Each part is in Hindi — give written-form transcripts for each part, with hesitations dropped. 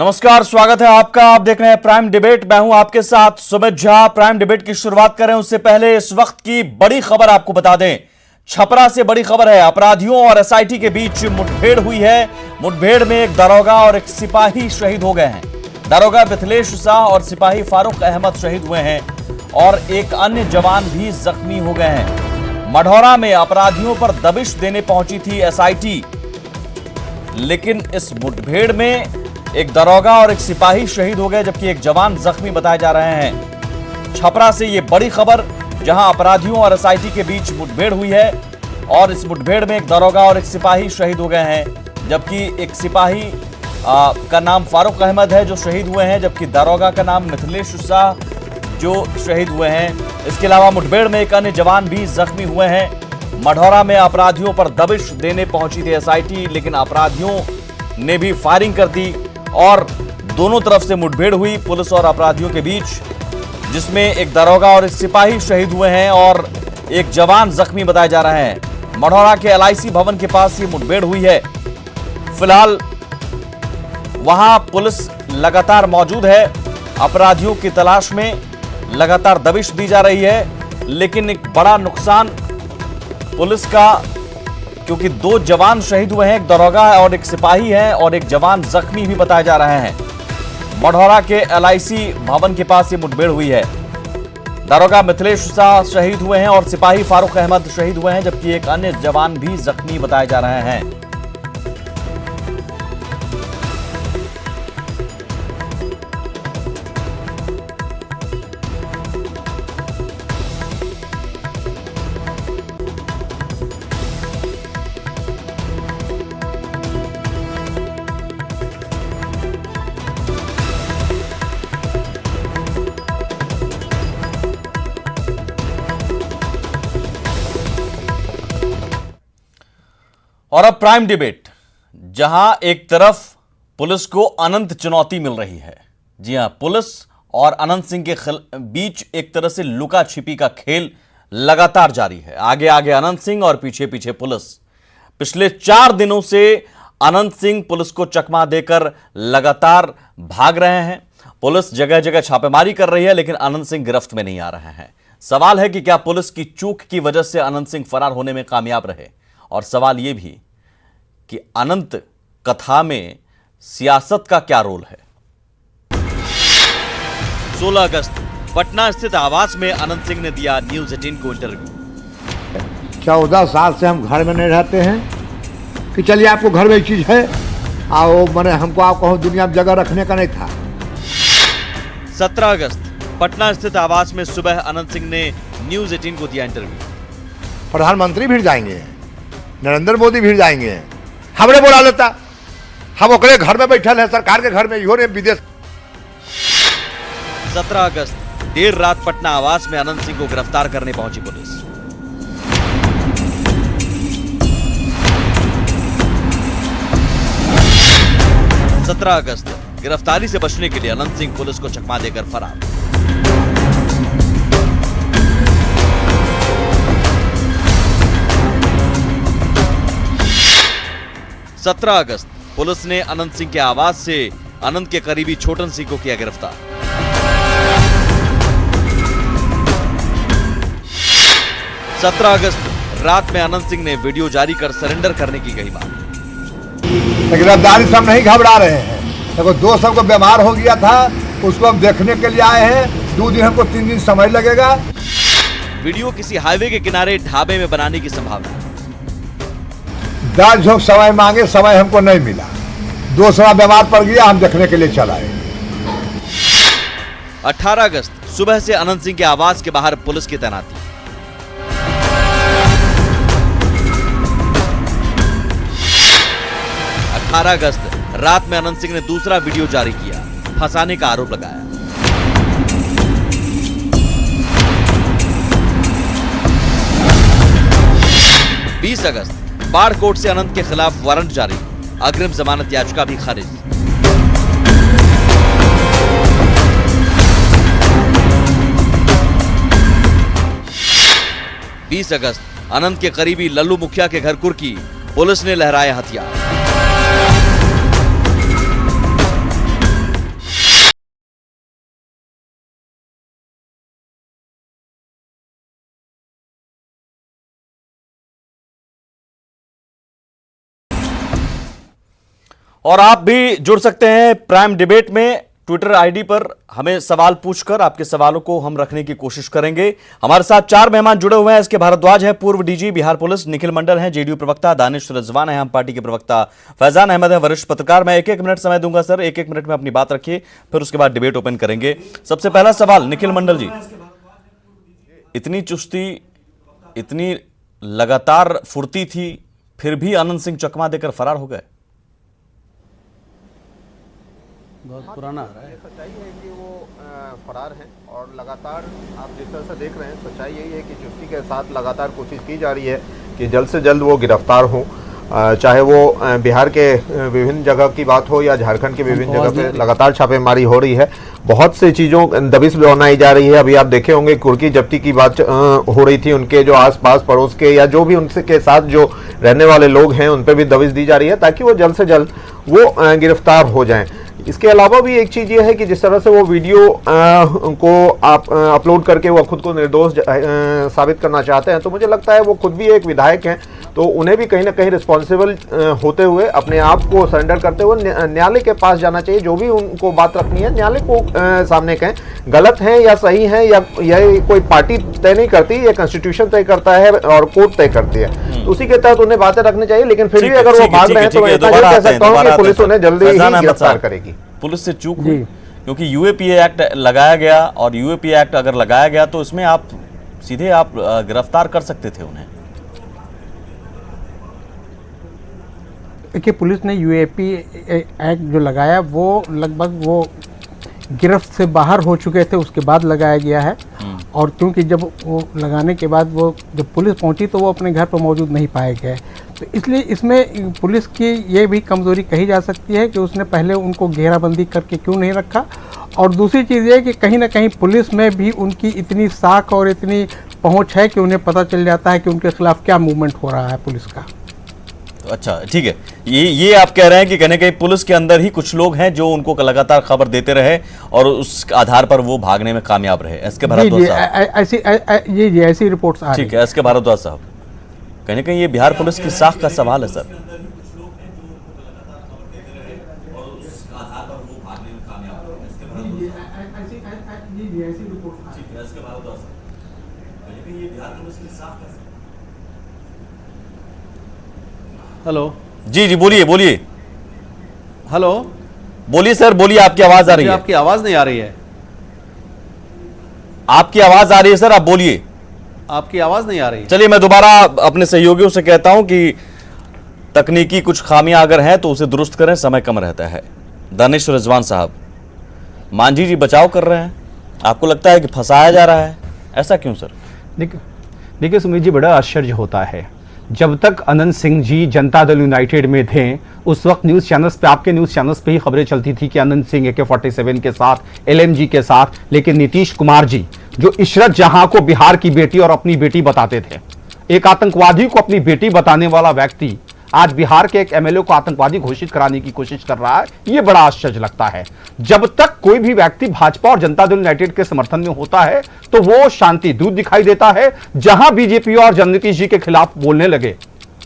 नमस्कार, स्वागत है आपका। आप देख रहे हैं प्राइम डिबेट। मैं हूं आपके साथ सुमित झा। प्राइम डिबेट की शुरुआत करें उससे पहले इस वक्त की बड़ी खबर आपको बता दें। छपरा से बड़ी खबर है। अपराधियों और एसआईटी के बीच मुठभेड़ हुई है। मुठभेड़ में एक दरोगा और एक सिपाही शहीद हो गए हैं। दरोगा मिथिलेश शाह और सिपाही फारूक अहमद शहीद हुए हैं और एक अन्य जवान भी जख्मी हो गए हैं। मढ़ौरा में अपराधियों पर दबिश देने पहुंची थी एसआईटी, लेकिन इस मुठभेड़ में एक दरोगा और एक सिपाही शहीद हो गए जबकि एक जवान जख्मी बताए जा रहे हैं। छपरा से ये बड़ी खबर, जहां अपराधियों और एसआईटी के बीच मुठभेड़ हुई है और इस मुठभेड़ में एक दरोगा और एक सिपाही शहीद हो गए हैं, जबकि एक सिपाही का नाम फारूक अहमद है जो शहीद हुए हैं, जबकि दरोगा का नाम मिथिलेश शाह जो शहीद हुए हैं। इसके अलावा मुठभेड़ में एक अन्य जवान भी जख्मी हुए हैं। मढ़ौरा में अपराधियों पर दबिश देने पहुंची थी एसआईटी, लेकिन अपराधियों ने भी फायरिंग कर दी और दोनों तरफ से मुठभेड़ हुई पुलिस और अपराधियों के बीच, जिसमें एक दरोगा और एक सिपाही शहीद हुए हैं और एक जवान जख्मी बताए जा रहे हैं। मढ़ौरा के एलआईसी भवन के पास ये मुठभेड़ हुई है। फिलहाल वहां पुलिस लगातार मौजूद है, अपराधियों की तलाश में लगातार दबिश दी जा रही है। लेकिन एक बड़ा नुकसान पुलिस का, क्योंकि दो जवान शहीद हुए हैं, एक दरोगा और एक सिपाही है और एक जवान जख्मी भी बताए जा रहे हैं। मढ़ौरा के एलआईसी भवन के पास ये मुठभेड़ हुई है। दरोगा मिथिलेश शाह शहीद हुए हैं और सिपाही फारूक अहमद शहीद हुए हैं, जबकि एक अन्य जवान भी जख्मी बताए जा रहे हैं। और अब प्राइम डिबेट, जहां एक तरफ पुलिस को अनंत चुनौती मिल रही है। जी हां, पुलिस और अनंत सिंह के बीच एक तरह से लुका छिपी का खेल लगातार जारी है। आगे आगे अनंत सिंह और पीछे पीछे पुलिस। पिछले 4 दिनों से अनंत सिंह पुलिस को चकमा देकर लगातार भाग रहे हैं। पुलिस जगह जगह छापेमारी कर रही है, लेकिन अनंत सिंह गिरफ्त में नहीं आ रहे हैं। सवाल है कि क्या पुलिस की चूक की वजह से अनंत सिंह फरार होने में कामयाब रहे, और सवाल यह भी कि अनंत कथा में सियासत का क्या रोल है। 16 अगस्त पटना स्थित आवास में अनंत सिंह ने दिया न्यूज़ 18 को इंटरव्यू। 14 साल से हम घर में नहीं रहते हैं कि चलिए आपको घर में एक चीज है, आओ, मैंने हमको आप कहूं दुनिया में जगह रखने का नहीं था। 17 अगस्त पटना स्थित आवास में सुबह अनंत सिंह ने न्यूज़ 18 को दिया इंटरव्यू। प्रधानमंत्री भिड़ जाएंगे, नरेंद्र मोदी भिड़ जाएंगे, हमने बुला लेता, हम ओकरे घर में बैठल है, सरकार के घर में, इहो ने विदेश। 17 अगस्त देर रात पटना आवास में अनंत सिंह को गिरफ्तार करने पहुंची पुलिस। 17 अगस्त गिरफ्तारी से बचने के लिए अनंत सिंह पुलिस को चकमा देकर फरार। 17 अगस्त पुलिस ने अनंत सिंह के आवास से अनंत के करीबी छोटन सिंह को किया गिरफ्तार। 17 अगस्त रात में अनंत सिंह ने वीडियो जारी कर सरेंडर करने की कही बात। गिरफ्तारी से हम नहीं घबरा रहे हैं। देखो, दो सबको बीमार हो गया था, उसको हम देखने के लिए आए हैं। 2 दिन, हमको 3 दिन समय लगेगा। वीडियो किसी हाईवे के किनारे ढाबे में बनाने की संभावना। 10 झोंक समय मांगे, समय हमको नहीं मिला। 2 समय बीमार पड़ गया, हम देखने के लिए चलाए। 18 अगस्त सुबह से अनंत सिंह के आवास के बाहर पुलिस की तैनाती। 18 अगस्त रात में अनंत सिंह ने दूसरा वीडियो जारी किया, फंसाने का आरोप लगाया। 20 अगस्त बाढ़ कोर्ट से अनंत के खिलाफ वारंट जारी, अग्रिम जमानत याचिका भी खारिज। 20 अगस्त अनंत के करीबी लल्लू मुखिया के घर कुर्की, पुलिस ने लहराए हथियार। और आप भी जुड़ सकते हैं प्राइम डिबेट में। ट्विटर आईडी पर हमें सवाल पूछकर आपके सवालों को हम रखने की कोशिश करेंगे। हमारे साथ 4 मेहमान जुड़े हुए हैं। एसके भारद्वाज हैं, पूर्व डीजी बिहार पुलिस। निखिल मंडल हैं, जेडीयू प्रवक्ता। दानिश रिजवान है, हम पार्टी के प्रवक्ता। फैजान अहमद है, वरिष्ठ पत्रकार। मैं 1-1 मिनट समय दूंगा सर, 1-1 मिनट में अपनी बात रखिए, फिर उसके बाद डिबेट ओपन करेंगे। सबसे पहला सवाल निखिल मंडल जी, इतनी चुस्ती, इतनी लगातार फुर्ती थी, फिर भी आनंद सिंह चकमा देकर फरार हो गए। बहुत पुराना आ रहा है। सच्चाई है कि वो फरार हैं और लगातार आप जिस तरह से देख रहे हैं, सच्चाई यही है कि चुस्ती के साथ लगातार कोशिश की जा रही है कि जल्द से जल्द वो गिरफ्तार हों। चाहे वो बिहार के विभिन्न जगह की बात हो या झारखंड के विभिन्न जगह पे लगातार छापेमारी हो रही है। बहुत सी चीज़ों दबिश बनाई जा रही है। अभी आप देखे होंगे कुर्की जब्ती की बात हो रही थी, उनके जो आसपास पड़ोस के या जो भी उनसे के साथ जो रहने वाले लोग हैं उन पर भी दबिश दी जा रही है ताकि वो जल्द से जल्द वो गिरफ्तार हो जाएं। इसके अलावा भी एक चीज़ ये है कि जिस तरह से वो वीडियो को आप अपलोड करके वो खुद को निर्दोष साबित करना चाहते हैं, तो मुझे लगता है वो खुद भी एक विधायक हैं, तो उन्हें भी कहीं ना कहीं रिस्पॉन्सिबल होते हुए अपने आप को सरेंडर करते हुए न्यायालय के पास जाना चाहिए। जो भी उनको बात रखनी है न्यायालय को सामने कहें, गलत है या सही है या कोई पार्टी तय नहीं करती, ये कॉन्स्टिट्यूशन तय करता है और कोर्ट तय करती है, तो उसी के तहत उन्हें बातें रखनी चाहिए। लेकिन फिर भी अगर वो भाग रहे हैं तो मैं कह सकता हूँ कि पुलिस उन्हें जल्दी ही गिरफ्तार करेगी। पुलिस से चूक हुई क्योंकि यूएपीए एक्ट लगाया गया, और यूएपीए एक्ट अगर लगाया गया तो इसमें आप सीधे आप गिरफ्तार कर सकते थे उन्हें। देखिए, पुलिस ने यूएपी एक्ट जो लगाया वो लगभग वो गिरफ्त से बाहर हो चुके थे, उसके बाद लगाया गया है। और क्योंकि जब वो लगाने के बाद वो जब पुलिस पहुंची तो वो अपने घर पर मौजूद नहीं पाए गए, तो इसलिए इसमें पुलिस की ये भी कमज़ोरी कही जा सकती है कि उसने पहले उनको घेराबंदी करके क्यों नहीं रखा। और दूसरी चीज़ ये कि कहीं ना कहीं पुलिस में भी उनकी इतनी साख और इतनी पहुंच है कि उन्हें पता चल जाता है कि उनके खिलाफ क्या मूवमेंट हो रहा है पुलिस का। अच्छा, ठीक है, ये आप कह रहे हैं कि कहीं ना कहीं पुलिस के अंदर ही कुछ लोग हैं जो उनको लगातार खबर देते रहे और उस आधार पर वो भागने में कामयाब रहे। एसके भारद्वाज साहब, ऐसी रिपोर्ट्स आ रही है। ठीक है, एसके भारद्वाज साहब, कहीं ना कहीं ये बिहार पुलिस की साख का सवाल है सर। हेलो जी जी, बोलिए बोलिए। हेलो, बोलिए सर, बोलिए, आपकी आवाज आ रही है। आपकी आवाज नहीं आ रही है। आपकी आवाज आ रही है सर, आप बोलिए। आपकी आवाज नहीं आ रही है। चलिए, मैं दोबारा अपने सहयोगियों से कहता हूं कि तकनीकी कुछ खामियां अगर हैं तो उसे दुरुस्त करें, समय कम रहता है। दानिश रिजवान साहब, मांझी जी बचाव कर रहे हैं, आपको लगता है कि फंसाया जा रहा है, ऐसा क्यों सर? देखिए सुमित जी, बड़ा आश्चर्य होता है। जब तक अनंत सिंह जी जनता दल यूनाइटेड में थे उस वक्त न्यूज़ चैनल्स पे, आपके न्यूज़ चैनल्स पे ही खबरें चलती थी कि अनंत सिंह AK-47 के साथ, LMG के साथ। लेकिन नीतीश कुमार जी जो इशरत जहां को बिहार की बेटी और अपनी बेटी बताते थे, एक आतंकवादी को अपनी बेटी बताने वाला व्यक्ति आज बिहार के एक MLA को आतंकवादी घोषित कराने की कोशिश कर रहा है, यह बड़ा आश्चर्य लगता है। जब तक कोई भी व्यक्ति भाजपा और जनता दल यूनाइटेड के समर्थन में होता है तो वो शांति दूत दिखाई देता है, जहां बीजेपी और नीतीश जी के खिलाफ बोलने लगे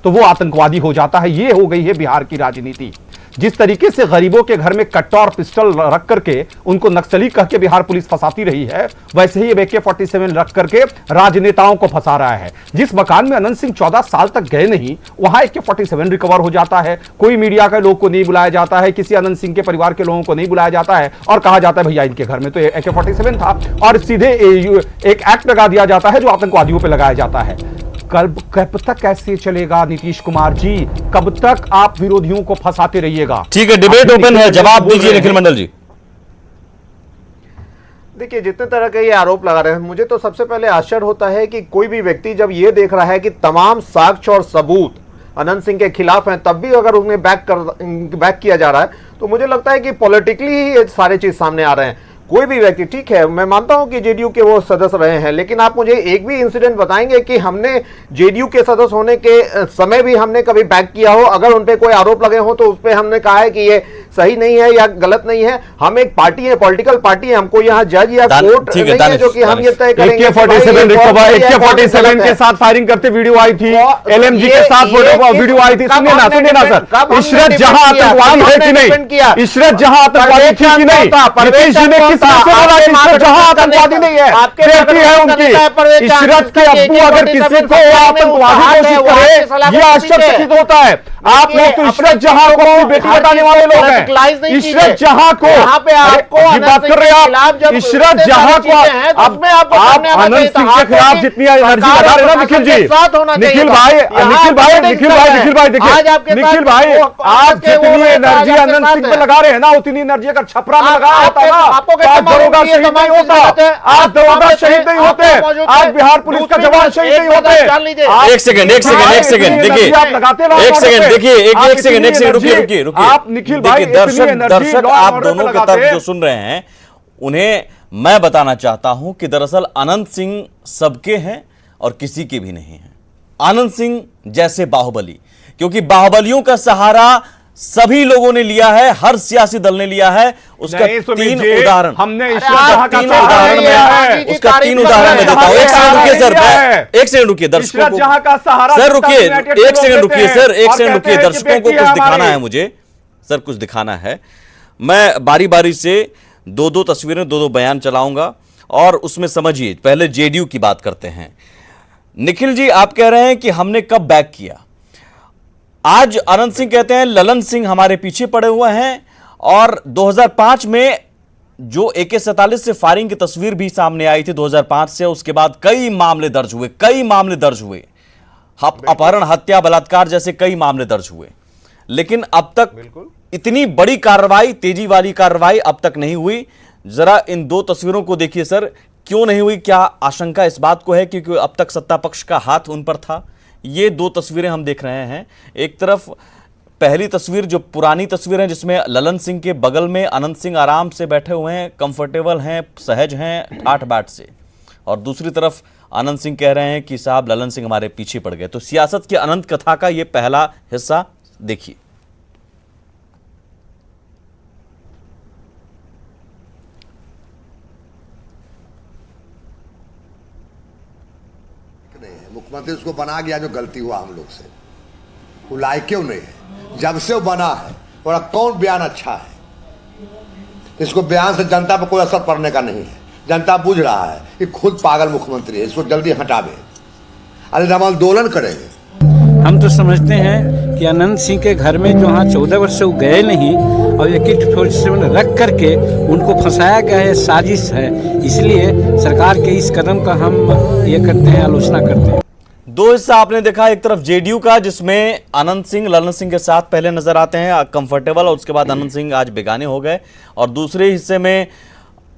तो वो आतंकवादी हो जाता है। ये हो गई है बिहार की राजनीति। जिस तरीके से गरीबों के घर में कट्टा और पिस्टल रख करके उनको नक्सली कह के बिहार पुलिस फंसाती रही है, वैसे ही AK-47 रख करके राजनेताओं को फंसा रहा है। जिस मकान में अनंत सिंह 14 साल तक गए नहीं, वहां AK-47 रिकवर हो जाता है। कोई मीडिया के लोग को नहीं बुलाया जाता है, किसी अनंत सिंह के परिवार के लोगों को नहीं बुलाया जाता है और कहा जाता है भैया इनके घर में तो AK-47 था, और सीधे एक एक्ट लगा दिया जाता है जो आतंकवादियों पर लगाया जाता है। कब तक कैसे चलेगा नीतीश कुमार जी? कब तक आप विरोधियों को फंसाते रहिएगा? ठीक है, डिबेट ओपन है, जवाब दीजिए निखिल मंडल जी। देखिए, जितने तरह के ये आरोप लगा रहे हैं, मुझे तो सबसे पहले आश्चर्य होता है कि कोई भी व्यक्ति जब ये देख रहा है कि तमाम साक्ष्य और सबूत अनंत सिंह के खिलाफ हैं, तब भी अगर उन्हें बैक किया जा रहा है, तो मुझे लगता है कि पॉलिटिकली ही ये सारे चीज सामने आ रहे हैं। कोई भी व्यक्ति, ठीक है, मैं मानता हूं कि जेडीयू के वो सदस्य रहे हैं, लेकिन आप मुझे एक भी इंसिडेंट बताएंगे कि हमने जेडीयू के सदस्य होने के समय भी हमने कभी बैक किया हो? अगर उन पे कोई आरोप लगे हो तो उस पे हमने कहा है कि ये सही नहीं है या गलत नहीं है। हम एक पार्टी है, पॉलिटिकल पार्टी है, हमको यहाँ जज या कोर्ट ठीक है, नहीं है जो कि हम ये तय करेंगे AK-47 रिकवर, AK-47 के साथ फायरिंग करते वीडियो आई थी, LMG के साथ वीडियो आई थी। सुनिए ना सर, इशरत जहां आतंकवादी है कि नहीं, इशरत जहां आतंकवादी थी कि नहीं, नीतीश जी ने किस तरह से बोला कि इशरत जहां आतंकवादी नहीं है, बेटी है उनकी। इशरत के अब्बू अगर किसी को आतंकवादी घोषित करे, ये आश्चर्यचकित होता है। आप लोग तो इशरत जहां को अपनी बेटी बताने वाले लोग हैं। इशरत जहां को बात कर रहे हैं आप, इशरत जहां को अब आप आनंद सिंह के खिलाफ जितनी एनर्जी लगा रहे हैं ना निखिल जी, निखिल भाई देखिए, निखिल भाई आप जितनी एनर्जी आनंद सिंह पे लगा रहे हैं ना, उतनी एनर्जी अगर छपरा में लगा होता ना, आज दरोगा शहीद नहीं होता, आज दरोगा शहीद नहीं होते, आज बिहार पुलिस का जवान शहीद नहीं होते। एक सेकंड देखिए, एक सेकंड रुकिए। आप निखिल भाई दर्शक आप दोनों के तर्क जो सुन रहे हैं, उन्हें मैं बताना चाहता हूं कि दरअसल अनंत सिंह सबके हैं और किसी के भी नहीं है। आनंद सिंह जैसे बाहुबली, क्योंकि बाहुबलियों का सहारा सभी लोगों ने लिया है, हर सियासी दल ने लिया है। उसका तीन उदाहरण हमने तीन उदाहरण में उसका 3 उदाहरण में देता हूं। एक सेकंड रुकिए सर, एक सेकंड रुकिए दर्शकों को, सर रुकिए, एक सेकंड रुकिए सर, एक सेकंड रुकिए, दर्शकों को कुछ दिखाना है मुझे सर, कुछ दिखाना है। मैं बारी बारी से 2-2 तस्वीरें, 2-2 बयान चलाऊंगा और उसमें समझिए। पहले जेडीयू की बात करते हैं। निखिल जी आप कह रहे हैं कि हमने कब बैक किया। आज अनंत सिंह कहते हैं ललन सिंह हमारे पीछे पड़े हुए हैं, और 2005 में जो AK-47 से फायरिंग की तस्वीर भी सामने आई थी 2005 से, उसके बाद कई मामले दर्ज हुए, अपहरण, हत्या, बलात्कार जैसे कई मामले दर्ज हुए, लेकिन अब तक इतनी बड़ी कार्रवाई, तेजी वाली कार्रवाई अब तक नहीं हुई। जरा इन 2 तस्वीरों को देखिए सर, क्यों नहीं हुई? क्या आशंका इस बात को है क्योंकि अब तक सत्ता पक्ष का हाथ उन पर था? ये 2 तस्वीरें हम देख रहे हैं। एक तरफ पहली तस्वीर जो पुरानी तस्वीर है, जिसमें ललन सिंह के बगल में अनंत सिंह आराम से बैठे हुए हैं, कंफर्टेबल हैं, सहज हैं, ठाठ बाट से, और दूसरी तरफ अनंत सिंह कह रहे हैं कि साहब ललन सिंह हमारे पीछे पड़ गए। तो सियासत की अनंत कथा का ये पहला हिस्सा देखिए। मुख्यमंत्री उसको बना गया, जो गलती हुआ हम लोग से, वो लायक क्यों नहीं है? जब से वो बना है और कौन बयान अच्छा है? इसको बयान से जनता पर कोई असर पड़ने का नहीं है। जनता बुझ रहा है कि खुद पागल मुख्यमंत्री है, इसको जल्दी हटावे, अरे आंदोलन करेंगे। हम तो समझते हैं कि अनंत सिंह के घर में जो 14 वर्ष से वो गए नहीं और AK-47 रख करके उनको फंसाया गया है, साजिश है। इसलिए सरकार के इस कदम का हम ये करते हैं, आलोचना करते हैं। 2 हिस्सा आपने देखा, एक तरफ जेडीयू का जिसमें अनंत सिंह ललन सिंह के साथ पहले नजर आते हैं कंफर्टेबल, और उसके बाद अनंत सिंह आज बेगाने हो गए, और दूसरे हिस्से में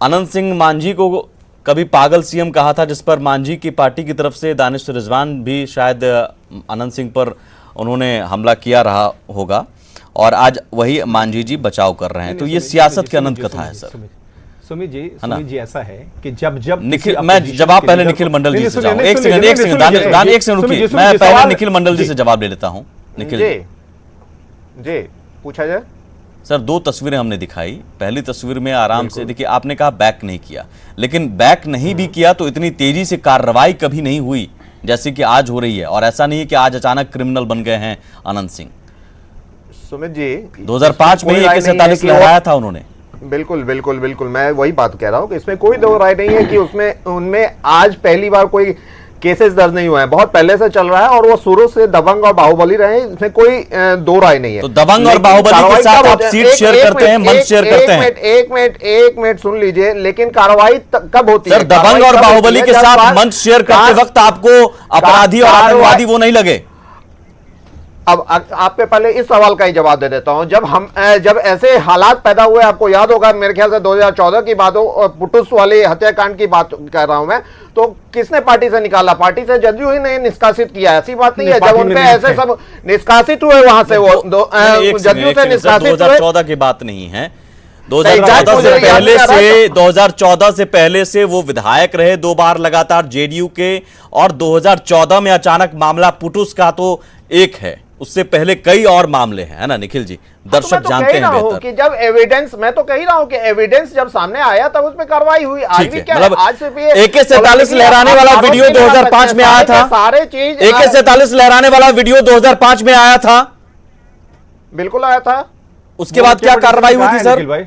अनंत सिंह मांझी को कभी पागल सीएम कहा था, जिस पर मांझी की पार्टी की तरफ से दानिश रिजवान भी शायद अनंत सिंह पर उन्होंने हमला किया रहा होगा, और आज वही मांझी जी बचाव कर रहे हैं। तो ये सियासत की अनंत कथा है सर। सुमित जी ऐसा है कि जब निखिल, मैं जवाब पहले निखिल मंडल जी से जाऊं। एक सेकंड रुकिए, मैं पहले निखिल मंडल जी से जवाब ले लेता हूं। निखिल जी पूछा जाए सर। 2 तस्वीरें हमने दिखाई। पहली तस्वीर में आराम से देखिए, आपने कहा बैक नहीं किया, लेकिन बैक नहीं भी किया तो इतनी तेजी से कार्रवाई कभी नहीं हुई जैसे कि आज हो रही है, और ऐसा नहीं है कि आज अचानक क्रिमिनल बन गए हैं अनंत सिंह। सुमित जी 2005 में AK-47 लहराया था उन्होंने। बिल्कुल मैं वही बात कह रहा हूँ कि इसमें कोई दो राय नहीं है कि उसमें उनमें आज पहली बार कोई केसेस दर्ज नहीं हुए हैं, बहुत पहले से चल रहा है, और वो शुरू से दबंग और बाहुबली रहे, इसमें कोई दो राय नहीं है। तो दबंग और बाहुबली के साथ आप सीट शेयर करते हैं, मंच शेयर करते हैं। एक मिनट सुन लीजिए, लेकिन कार्रवाई कब होती है? दबंग और बाहुबली के साथ मंच शेयर करते वक्त आपको अपराधी और आतंकवादी वो नहीं लगे? अब आप पे पहले इस सवाल का ही जवाब दे देता हूं। जब ऐसे हालात पैदा हुए, आपको याद होगा, मेरे ख्याल से 2014 की बात हो, पुटुस वाले हत्याकांड की बात कर रहा हूं मैं, तो किसने पार्टी से निकाला? पार्टी से जदयू ही ने निष्कासित किया। ऐसी बात नहीं है, जब उनपे ऐसे सब निष्कासित हुए वहां से, वो जदयू से निष्कासित 2014 की बात नहीं है, 2014 से पहले से वो विधायक रहे 2 बार लगातार जेडीयू के, और 2014 में अचानक मामला पुटुस का तो एक है, उससे पहले कई और मामले हैं, है ना निखिल जी? दर्शक जानते हैं बेहतर कि जब एविडेंस, मैं तो कह ही रहा हूं कि एविडेंस जब सामने आया तब उसमें कार्रवाई हुई। आज भी क्या मतलब आज सिर्फ ये AK-47 लहराने वाला वीडियो 2005 में आया था, सारे चीज AK-47 लहराने वाला वीडियो 2005 में आया था, बिल्कुल आया था। उसके बाद क्या कार्रवाई हुई थी सर?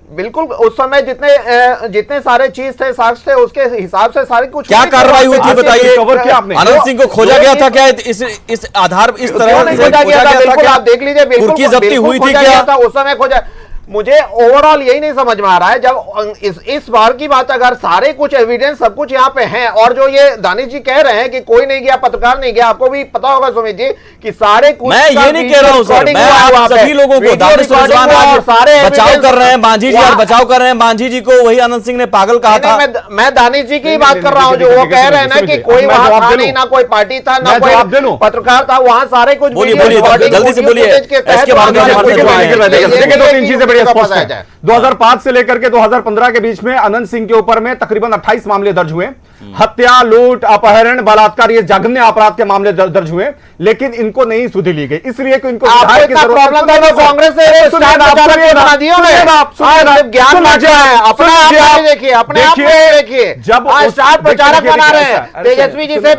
बिल्कुल उस समय जितने सारे चीज थे, साक्ष्य थे, उसके हिसाब से सारी कुछ क्या कार्रवाई हुई थी बताइए? कवर किया आपने? आनंद सिंह को खोजा गया था क्या इस आधार इस तरह से खोजा गया था? बिल्कुल क्या? आप देख लीजिए, बिल्कुल कुर्की जब्ती हुई थी खोजा क्या? गया था उस समय खोजा। मुझे ओवरऑल यही नहीं समझ में आ रहा है, जब इस बार की बात अगर सारे कुछ एविडेंस सब कुछ यहाँ पे हैं, और जो ये दानिश जी कह रहे हैं कि कोई नहीं गया, पत्रकार नहीं गया, आपको भी पता होगा सुमित जी कि सारे कुछ मैं ये नहीं कह रहा हूं सर, मैं आप सभी लोगों को, दानिश रिजवान आज बचाव कर रहे हैं, मांझी जी आज बचाव कर रहे हैं, मांझी जी को वही आनंद सिंह ने पागल कहा था। मैं दानिश जी की बात कर रहा हूँ, जो वो कह रहे हैं ना कि कोई वहां था नहीं, ना कोई पार्टी था, ना कोई पत्रकार था, वहां सारे कुछ बोलिए जल्दी से बोलिए। इसके बाद 2005 से लेकर के 2015 के बीच में अनंत सिंह के ऊपर में तकरीबन 28 मामले दर्ज हुए। हत्या, लूट, अपहरण, बलात्कार, ये जघन्य अपराध के मामले दर्ज हुए, लेकिन इनको नहीं सुधि ली गई, इसलिए कि इनको कांग्रेस से देखिए, जब स्टार प्रचारक बना रहे हैं तेजस्वी जी से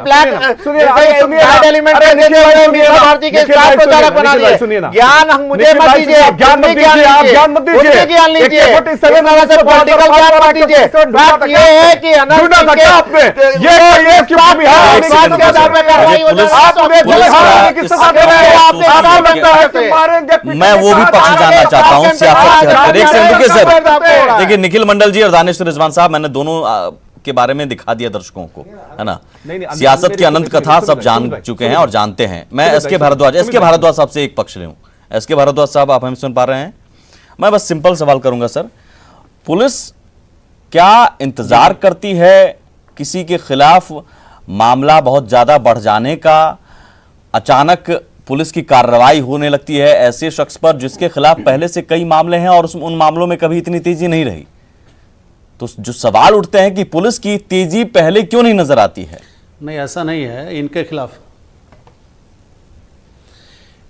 भारती के स्टार प्रचारक बना दिए। ज्ञान मुझे मत दीजिए, ज्ञान मत लीजिए, ज्ञान लीजिए, पॉलिटिकल ज्ञान मत दीजिए। बात ये है कि मैं वो भी पक्ष जानना चाहता हूं सियासत के हटकर। सर देखिए, निखिल मंडल जी और दानिश रिजवान साहब, मैंने दोनों के बारे में दिखा दिया दर्शकों को, है ना? सियासत की अनंत कथा सब जान चुके हैं और जानते हैं। मैं एसके भारद्वाज साहब से एक पक्ष ले हूं। एसके भारद्वाज साहब, आप हमें सुन पा रहे हैं? मैं बस सिंपल सवाल करूंगा सर, पुलिस क्या इंतजार करती है किसी के खिलाफ मामला बहुत ज्यादा बढ़ जाने का, अचानक पुलिस की कार्रवाई होने लगती है ऐसे शख्स पर जिसके खिलाफ पहले से कई मामले हैं और उन मामलों में कभी इतनी तेजी नहीं रही? तो जो सवाल उठते हैं कि पुलिस की तेजी पहले क्यों नहीं नजर आती है? नहीं, ऐसा नहीं है।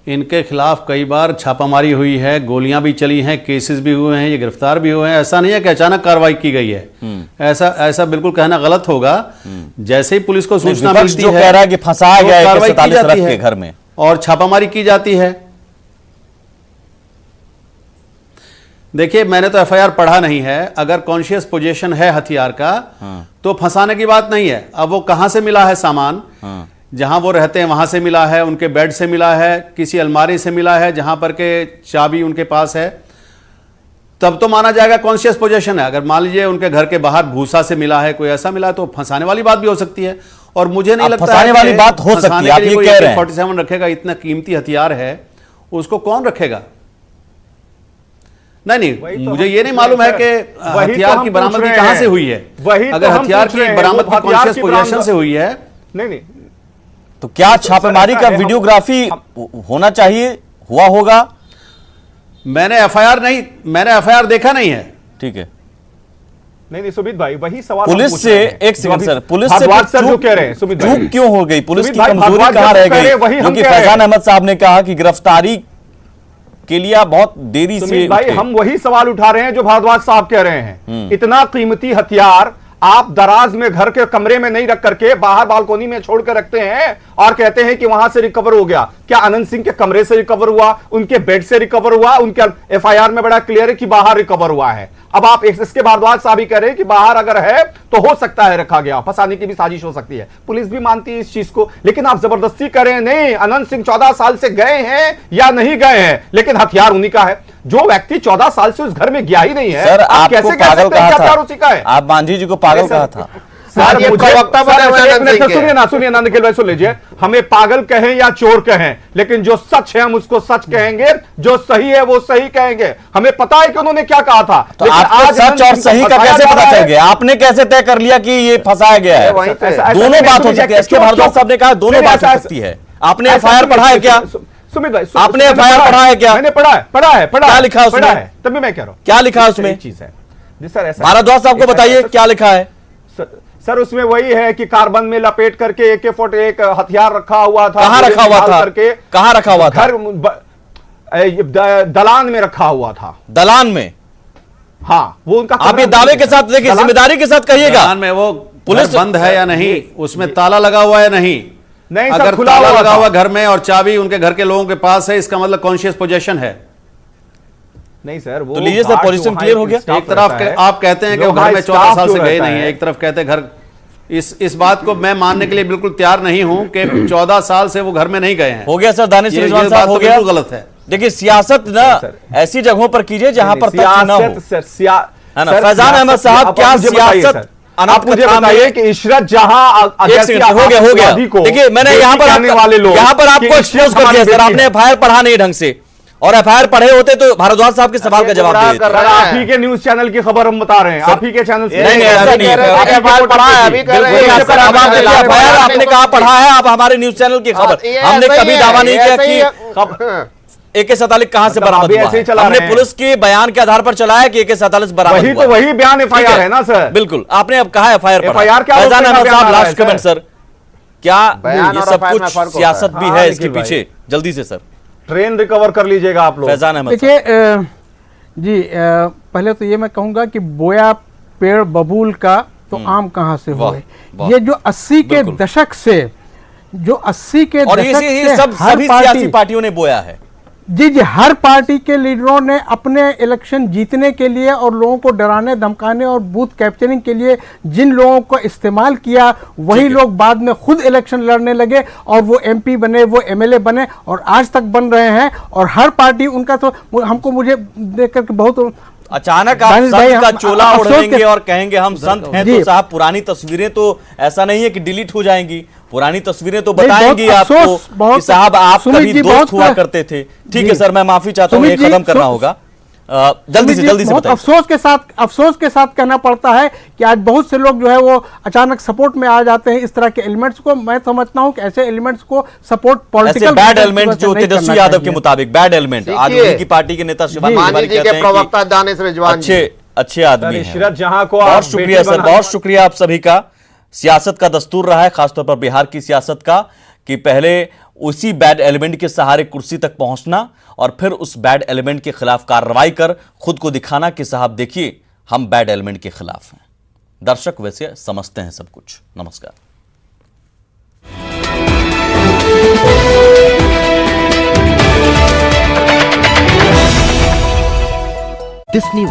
इनके खिलाफ कई बार छापामारी हुई है, गोलियां भी चली हैं, केसेस भी हुए हैं, ये गिरफ्तार भी हुए हैं। ऐसा नहीं है कि अचानक कार्रवाई की गई है। ऐसा बिल्कुल कहना गलत होगा। जैसे ही पुलिस को सूचना मिलती है, कह रहा है कि फंसाया गया है 47 रथ के घर में और छापामारी की जाती है। देखिए, मैंने तो एफआईआर पढ़ा नहीं है। अगर कॉन्शियस पोजीशन है हथियार का तो फंसाने की बात नहीं है। अब वो कहां से मिला है सामान, जहां वो रहते हैं वहां से मिला है, उनके बेड से मिला है, किसी अलमारी से मिला है जहां पर के चाबी उनके पास है, तब तो माना जाएगा कॉन्शियस पोजीशन है। अगर मान लीजिए उनके घर के बाहर भूसा से मिला है, कोई ऐसा मिला, तो फंसाने वाली बात भी हो सकती है। और मुझे नहीं लगता फंसाने वाली बात हो सकती है, आप ये कह रहे हैं। 47 रखेगा, इतना कीमती हथियार है, उसको कौन रखेगा? नहीं, मुझे ये नहीं मालूम है कि हथियार की बरामदगी कहां से हुई है। अगर हथियार की बरामदगी कॉन्शियस पोजीशन से हुई है, नहीं, तो क्या छापेमारी का वीडियोग्राफी होना चाहिए, हुआ होगा? मैंने एफआईआर देखा नहीं है। ठीक है, नहीं सुमित भाई, वही सवाल पुलिस से एक सेकंड सर, पुलिस से सर जो कह रहे हैं सुमित भाई, चूक क्यों हो गई? पुलिस की कमजोरी कहां रह गई? क्योंकि फैजान अहमद साहब ने कहा कि गिरफ्तारी के लिए बहुत देरी से भाई हम वही सवाल उठा रहे हैं जो भारद्वाज साहब कह रहे हैं। इतना कीमती हथियार आप दराज में घर के कमरे में नहीं रख करके बाहर बालकोनी में छोड़ कर रखते हैं और कहते हैं कि वहां से रिकवर हो गया। क्या अनंत सिंह के कमरे से रिकवर हुआ, उनके बेड से रिकवर हुआ? उनके एफआईआर में बड़ा क्लियर है कि बाहर रिकवर हुआ है। अब आप इसके भारद्वाज साहब ही कह रहे हैं कि बाहर अगर है तो हो सकता है रखा गया, फंसाने की भी साजिश हो सकती है। पुलिस भी मानती है इस चीज को, लेकिन आप जबरदस्ती करें नहीं। अनंत सिंह 14 साल से गए हैं या नहीं गए हैं, लेकिन हथियार उन्हीं का है। जो व्यक्ति 14 साल से उस घर में गया ही नहीं है, सर आप कैसे कह सकते हैं हथियार उसी का है? आप मांझी जी को पागल कहा था। सुनिए ना निखिल भाई, सुन लीजिए। हमें पागल कहें या चोर कहें, लेकिन जो सच है हम उसको सच कहेंगे, जो सही है वो सही कहेंगे। हमें पता है कि उन्होंने क्या कहा था। तो आपको सच और सही का कैसे पता चल गया? आपने कैसे तय कर लिया कि ये फंसाया गया है? दोनों बात हो सकती है। इसके भारद्वाज साहब ने कहा दोनों बात हो सकती है। आपने एफआईआर पढ़ा है क्या सुमित भाई? आपने एफआईआर पढ़ा है क्या? मैंने पढ़ा है। क्या लिखा है उसमें? तभी मैं कह रहा हूं क्या लिखा है उसमें? चीज है जी सर, ऐसा भारद्वाज साहब को बताइए क्या लिखा है। सर उसमें वही है कि कार्बन में लपेट करके AK-48 हथियार रखा हुआ था। कहां रखा हुआ था? करके कहां रखा हुआ था? दलान में रखा हुआ था। दलान में? हाँ, वो उनका आप ये दावे के साथ देखिए, जिम्मेदारी के साथ कहिएगा। दलान में वो पुलिस पुलिस बंद है या नहीं, उसमें ताला लगा हुआ है नहीं? नहीं सर, अगर खुला ताला हुआ लगा था। हुआ घर में और चाबी उनके घर के लोगों के पास है, इसका मतलब कॉन्शियस पोजेशन है। नहीं सर, वो तो लीजिए सर, गार्ड जो पोजीशन वहाँ क्लियर हो गया। स्टाफ एक तरफ रहता है, आप कहते हैं कि जो वो घर वहाँ में 14 स्टाफ साल जो से गए रहता नहीं है, है। एक तरफ कहते हैं घर, इस बात को मैं मानने के लिए बिल्कुल तैयार नहीं हूं कि 14 साल से वो घर में नहीं गए हैं। हो गया सर, दानिश ये रिजवान बात साहब, तो हो गया। बिल्कुल गलत है। देखिए सियासत ना ऐसी जगहों पर कीजिए जहां पर तथ्य ना हो, है ना? फैजान अहमद साहब, क्या सियासत आप मुझे बताइए कि इशरत जहां एक सेकंड, हो गया। देखिए मैंने यहाँ पर आपको एक्सपोज कर दिया सर, आपने FIR पढ़ा नहीं ढंग से, और FIR पढ़े होते तो भारद्वाज साहब के सवाल का जवाब दे देते। आप ही के न्यूज चैनल की खबर हम बता रहे हैं, आप ही के चैनल से। नहीं, ऐसा नहीं है। आपने कहा पढ़ा है, आप हमारे न्यूज चैनल की खबर, हमने कभी दावा नहीं किया कि AK-47 कहां से बरामद हुआ है। हमने पुलिस के बयान के आधार पर चलाया कि AK-47 बरामद हुआ। तो वही बयान FIR है ना सर? बिल्कुल, आपने अब कहा FIR पढ़ा। FIR क्या फैजान उसमें अहमद बयान साहब, आ रहा है लास्ट कमेंट सर, क्या बयान ये और सब FIR में कुछ फर्क होता सियासत भी हाँ, है इसके निखिल पीछे? जल्दी से सर, ट्रेन रिकवर कर लीजिएगा आप लोग। फैजान अहमद साहब। देखिए जी, पहले तो ये मैं कहूँगा कि बोया पेड़ बबूल का तो आम कहाँ से वाह, हुए। वाह। ये जो 80 के बिल्कुल। दशक से, जो 80 के और दशक ये से सब हर सभी सियासी पार्टी, पार्टियों ने बोया है। जी जी, हर पार्टी के लीडरों ने अपने इलेक्शन जीतने के लिए और लोगों को डराने धमकाने और बूथ कैप्चरिंग के लिए जिन लोगों को इस्तेमाल किया, वही लोग बाद में खुद इलेक्शन लड़ने लगे और वो MP बने, वो MLA बने और आज तक बन रहे हैं। और हर पार्टी उनका तो मुझे देख करके बहुत अचानक आप दानिश भाई, संत का हम चोला अफसोस ओढ़ेंगे के- और कहेंगे हम संत हैं, जी। तो साहब पुरानी तस्वीरें तो ऐसा नहीं है कि डिलीट हो जाएंगी, पुरानी तस्वीरें तो नहीं, बताएंगी बहुत आपको अफसोस, बहुत कि साहब आप सुमित कभी जी, दोस्त बहुत हुआ करते थे। ठीक है जी। सर, मैं माफी चाहता हूँ, ये सुमित जी, खत्म करना होगा। जल्दी से बहुत बताइए। अफसोस के साथ कहना पड़ता है कि आज बहुत से लोग जो है वो अचानक सपोर्ट में आ जाते हैं इस तरह के एलिमेंट्स को। मैं समझता हूं कि ऐसे एलिमेंट्स को सपोर्ट ऐसे पॉलिटिकल बैड एलिमेंट जो तेजस्वी यादव के मुताबिक बैड एलिमेंट, आज देखिए, उनकी पार्टी के नेता शिवानंद मानी तिवारी जी कहते के हैं प्रवक्ता कि दानिश रिजवान जी। अच्छे आदमी हैं। इशरत जहां को बहुत आप शुक्रिया बेटी सर, बना- बहुत शुक्रिया आप सभी का। सियासत का दस्तूर रहा है, खासतौर पर बिहार की सियासत का, कि पहले उसी बैड एलिमेंट के सहारे कुर्सी तक पहुंचना और फिर उस बैड एलिमेंट के खिलाफ कार्रवाई कर खुद को दिखाना कि साहब देखिए हम बैड एलिमेंट के खिलाफ हैं। दर्शक वैसे समझते हैं सब कुछ। नमस्कार। This news